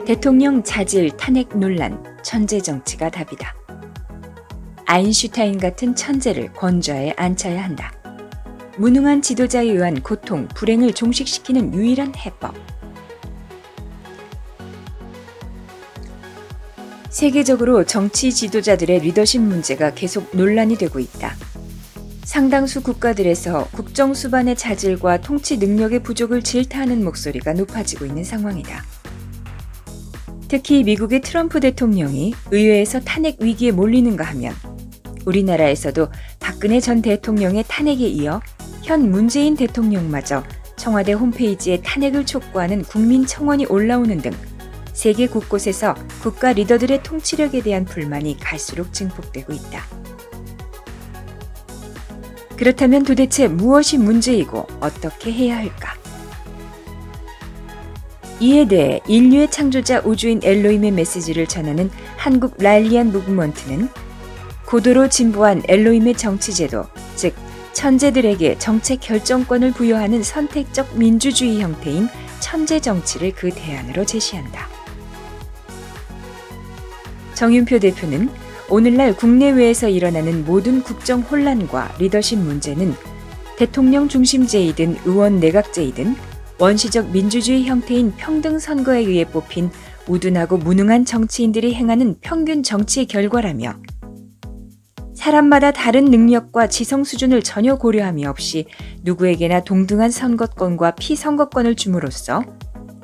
대통령 자질 탄핵 논란, 천재 정치가 답이다. 아인슈타인 같은 천재를 권좌에 앉혀야 한다. 무능한 지도자에 의한 고통, 불행을 종식시키는 유일한 해법. 세계적으로 정치 지도자들의 리더십 문제가 계속 논란이 되고 있다. 상당수 국가들에서 국정 수반의 자질과 통치 능력의 부족을 질타하는 목소리가 높아지고 있는 상황이다. 특히 미국의 트럼프 대통령이 의회에서 탄핵 위기에 몰리는가 하면 우리나라에서도 박근혜 전 대통령의 탄핵에 이어 현 문재인 대통령마저 청와대 홈페이지에 탄핵을 촉구하는 국민 청원이 올라오는 등 세계 곳곳에서 국가 리더들의 통치력에 대한 불만이 갈수록 증폭되고 있다. 그렇다면 도대체 무엇이 문제이고 어떻게 해야 할까? 이에 대해 인류의 창조자 우주인 엘로힘의 메시지를 전하는 한국 라일리안 무브먼트는 고도로 진보한 엘로힘의 정치제도, 즉 천재들에게 정책 결정권을 부여하는 선택적 민주주의 형태인 천재 정치를 그 대안으로 제시한다. 정윤표 대표는 오늘날 국내외에서 일어나는 모든 국정 혼란과 리더십 문제는 대통령 중심제이든 의원 내각제이든 원시적 민주주의 형태인 평등 선거에 의해 뽑힌 우둔하고 무능한 정치인들이 행하는 평균 정치의 결과라며 사람마다 다른 능력과 지성 수준을 전혀 고려함이 없이 누구에게나 동등한 선거권과 피선거권을 줌으로써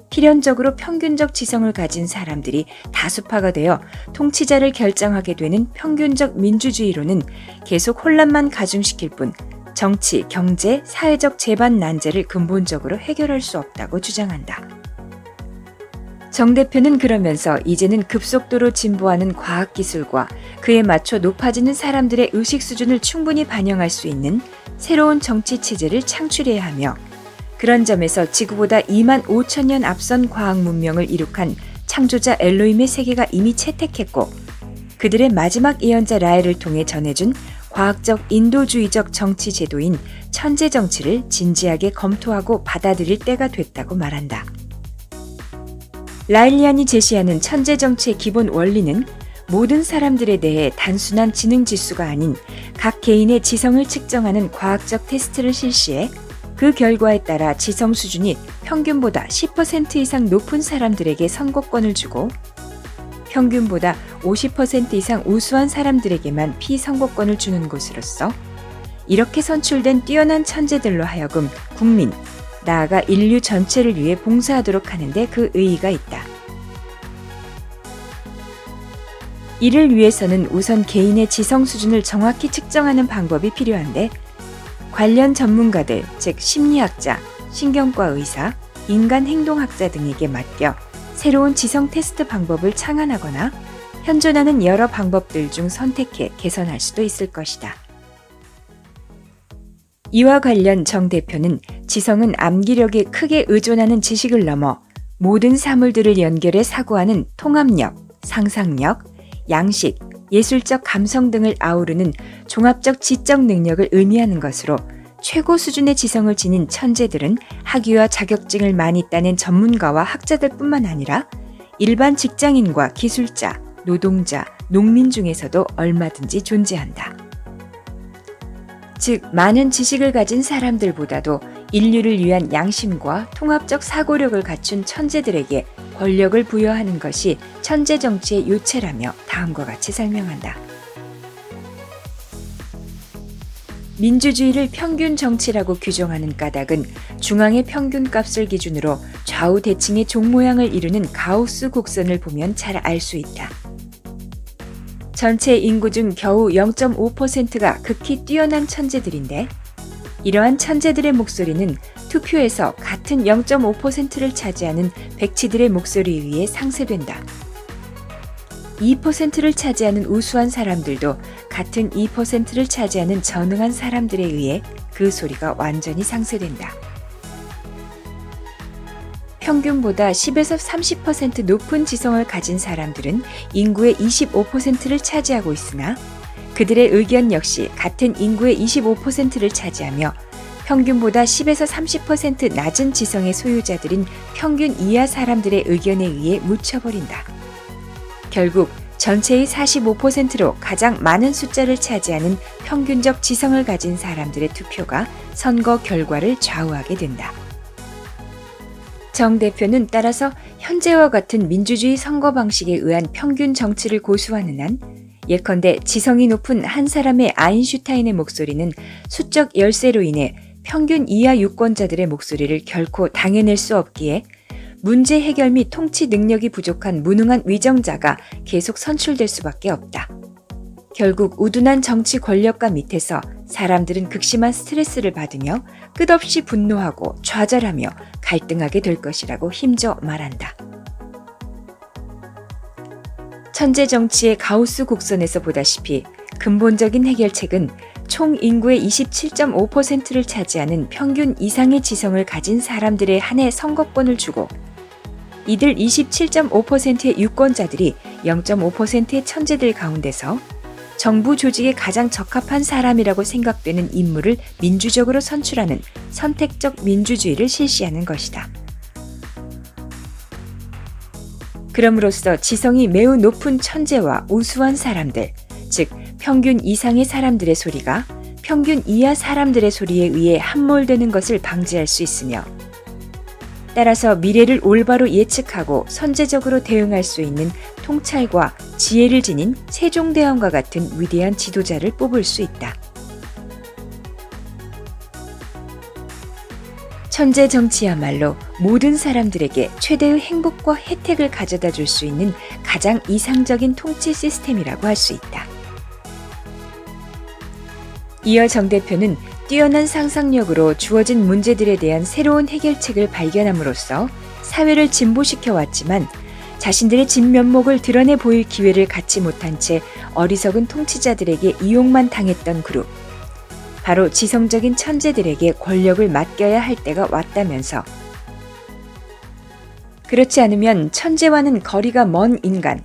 필연적으로 평균적 지성을 가진 사람들이 다수파가 되어 통치자를 결정하게 되는 평균적 민주주의로는 계속 혼란만 가중시킬 뿐 정치, 경제, 사회적 재반 난제를 근본적으로 해결할 수 없다고 주장한다. 정 대표는 그러면서 이제는 급속도로 진보하는 과학기술과 그에 맞춰 높아지는 사람들의 의식 수준을 충분히 반영할 수 있는 새로운 정치 체제를 창출해야 하며 그런 점에서 지구보다 2만 5천 년 앞선 과학 문명을 이룩한 창조자 엘로힘의 세계가 이미 채택했고 그들의 마지막 예언자 라엘을 통해 전해준 과학적 인도주의적 정치 제도인 천재 정치를 진지하게 검토하고 받아들일 때가 됐다고 말한다. 라일리안이 제시하는 천재 정치의 기본 원리는 모든 사람들에 대해 단순한 지능 지수가 아닌 각 개인의 지성을 측정하는 과학적 테스트를 실시해 그 결과에 따라 지성 수준이 평균보다 10% 이상 높은 사람들에게 선거권을 주고 평균보다 50% 이상 우수한 사람들에게만 피선거권을 주는 것으로서 이렇게 선출된 뛰어난 천재들로 하여금 국민, 나아가 인류 전체를 위해 봉사하도록 하는데 그 의의가 있다. 이를 위해서는 우선 개인의 지성 수준을 정확히 측정하는 방법이 필요한데 관련 전문가들, 즉 심리학자, 신경과 의사, 인간행동학자 등에게 맡겨 새로운 지성 테스트 방법을 창안하거나 현존하는 여러 방법들 중 선택해 개선할 수도 있을 것이다. 이와 관련 정 대표는 지성은 암기력에 크게 의존하는 지식을 넘어 모든 사물들을 연결해 사고하는 통합력, 상상력, 양식, 예술적 감성 등을 아우르는 종합적 지적 능력을 의미하는 것으로 최고 수준의 지성을 지닌 천재들은 학위와 자격증을 많이 따낸 전문가와 학자들 뿐만 아니라 일반 직장인과 기술자, 노동자, 농민 중에서도 얼마든지 존재한다. 즉, 많은 지식을 가진 사람들보다도 인류를 위한 양심과 통합적 사고력을 갖춘 천재들에게 권력을 부여하는 것이 천재 정치의 요체라며 다음과 같이 설명한다. 민주주의를 평균 정치라고 규정하는 까닭은 중앙의 평균값을 기준으로 좌우 대칭의 종 모양을 이루는 가우스 곡선을 보면 잘 알 수 있다. 전체 인구 중 겨우 0.5%가 극히 뛰어난 천재들인데 이러한 천재들의 목소리는 투표에서 같은 0.5%를 차지하는 백치들의 목소리에 의해 상쇄된다. 2%를 차지하는 우수한 사람들도 같은 2%를 차지하는 전능한 사람들에 의해 그 소리가 완전히 상쇄된다. 평균보다 10에서 30% 높은 지성을 가진 사람들은 인구의 25%를 차지하고 있으나 그들의 의견 역시 같은 인구의 25%를 차지하며 평균보다 10에서 30% 낮은 지성의 소유자들인 평균 이하 사람들의 의견에 의해 묻혀버린다. 결국 전체의 45%로 가장 많은 숫자를 차지하는 평균적 지성을 가진 사람들의 투표가 선거 결과를 좌우하게 된다. 정 대표는 따라서 현재와 같은 민주주의 선거 방식에 의한 평균 정치를 고수하는 한 예컨대 지성이 높은 한 사람의 아인슈타인의 목소리는 수적 열세로 인해 평균 이하 유권자들의 목소리를 결코 당해낼 수 없기에 문제 해결 및 통치 능력이 부족한 무능한 위정자가 계속 선출될 수밖에 없다. 결국 우둔한 정치 권력과 밑에서 사람들은 극심한 스트레스를 받으며 끝없이 분노하고 좌절하며 갈등하게 될 것이라고 힘줘 말한다. 천재 정치의 가우스 곡선에서 보다시피 근본적인 해결책은 총 인구의 27.5%를 차지하는 평균 이상의 지성을 가진 사람들의 한 해 선거권을 주고 이들 27.5%의 유권자들이 0.5%의 천재들 가운데서 정부 조직에 가장 적합한 사람이라고 생각되는 인물을 민주적으로 선출하는 선택적 민주주의를 실시하는 것이다. 그럼으로써 지성이 매우 높은 천재와 우수한 사람들, 즉 평균 이상의 사람들의 소리가 평균 이하 사람들의 소리에 의해 함몰되는 것을 방지할 수 있으며 따라서 미래를 올바로 예측하고 선제적으로 대응할 수 있는 통찰과 지혜를 지닌 세종대왕과 같은 위대한 지도자를 뽑을 수 있다. 천재 정치야말로 모든 사람들에게 최대의 행복과 혜택을 가져다 줄 수 있는 가장 이상적인 통치 시스템이라고 할 수 있다. 이어 정 대표는 뛰어난 상상력으로 주어진 문제들에 대한 새로운 해결책을 발견함으로써 사회를 진보시켜 왔지만 자신들의 진면목을 드러내 보일 기회를 갖지 못한 채 어리석은 통치자들에게 이용만 당했던 그룹, 바로 지성적인 천재들에게 권력을 맡겨야 할 때가 왔다면서 그렇지 않으면 천재와는 거리가 먼 인간,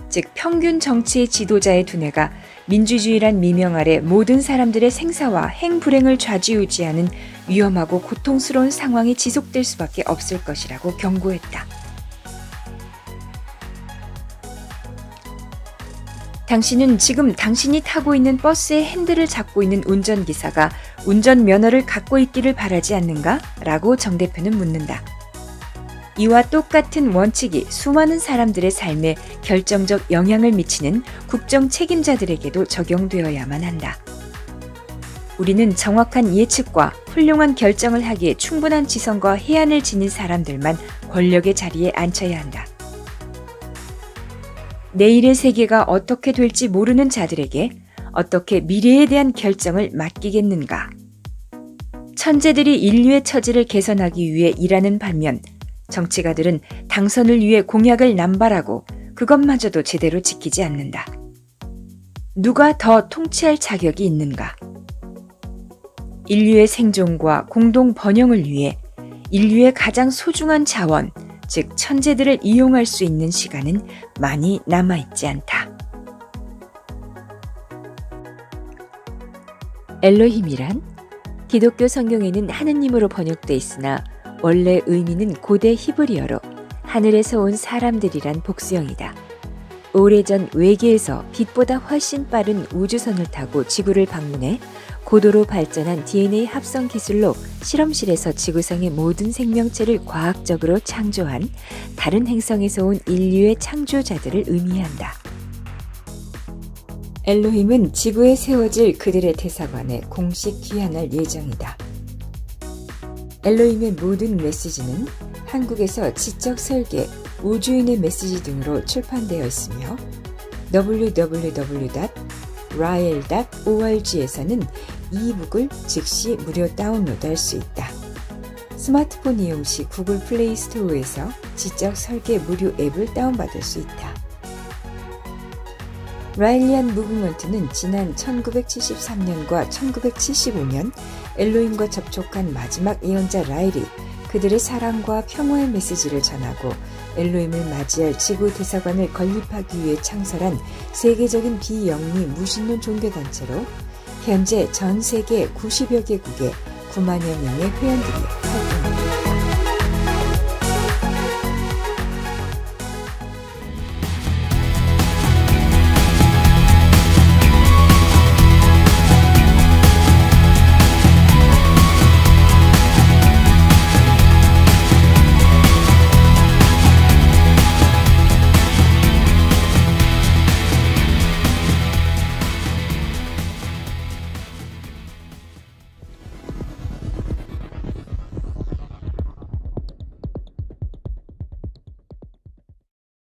즉 평균 정치의 지도자의 두뇌가 민주주의란 미명 아래 모든 사람들의 생사와 행불행을 좌지우지하는 위험하고 고통스러운 상황이 지속될 수밖에 없을 것이라고 경고했다. 당신은 지금 당신이 타고 있는 버스의 핸들을 잡고 있는 운전기사가 운전면허를 갖고 있기를 바라지 않는가? 라고 정 대표는 묻는다. 이와 똑같은 원칙이 수많은 사람들의 삶에 결정적 영향을 미치는 국정 책임자들에게도 적용되어야만 한다. 우리는 정확한 예측과 훌륭한 결정을 하기에 충분한 지성과 해안을 지닌 사람들만 권력의 자리에 앉혀야 한다. 내일의 세계가 어떻게 될지 모르는 자들에게 어떻게 미래에 대한 결정을 맡기겠는가? 천재들이 인류의 처지를 개선하기 위해 일하는 반면 정치가들은 당선을 위해 공약을 남발하고 그것마저도 제대로 지키지 않는다. 누가 더 통치할 자격이 있는가? 인류의 생존과 공동 번영을 위해 인류의 가장 소중한 자원, 즉 천재들을 이용할 수 있는 시간은 많이 남아있지 않다. 엘로힘이란 기독교 성경에는 하느님으로 번역돼 있으나 원래 의미는 고대 히브리어로 하늘에서 온 사람들이란 복수형이다. 오래전 외계에서 빛보다 훨씬 빠른 우주선을 타고 지구를 방문해 고도로 발전한 DNA 합성 기술로 실험실에서 지구상의 모든 생명체를 과학적으로 창조한 다른 행성에서 온 인류의 창조자들을 의미한다. 엘로힘은 지구에 세워질 그들의 대사관에 공식 귀환할 예정이다. 엘로힘의 모든 메시지는 한국에서 지적 설계, 우주인의 메시지 등으로 출판되어 있으며 www.rael.org에서는 이북을 즉시 무료 다운로드할 수 있다. 스마트폰 이용 시 구글 플레이 스토어에서 지적 설계 무료 앱을 다운받을 수 있다. 라일리안 무브먼트는 지난 1973년과 1975년 엘로힘과 접촉한 마지막 예언자 라일이 그들의 사랑과 평화의 메시지를 전하고 엘로힘을 맞이할 지구 대사관을 건립하기 위해 창설한 세계적인 비영리 무신론 종교단체로 현재 전 세계 90여 개국에 9만여 명의 회원들이 활동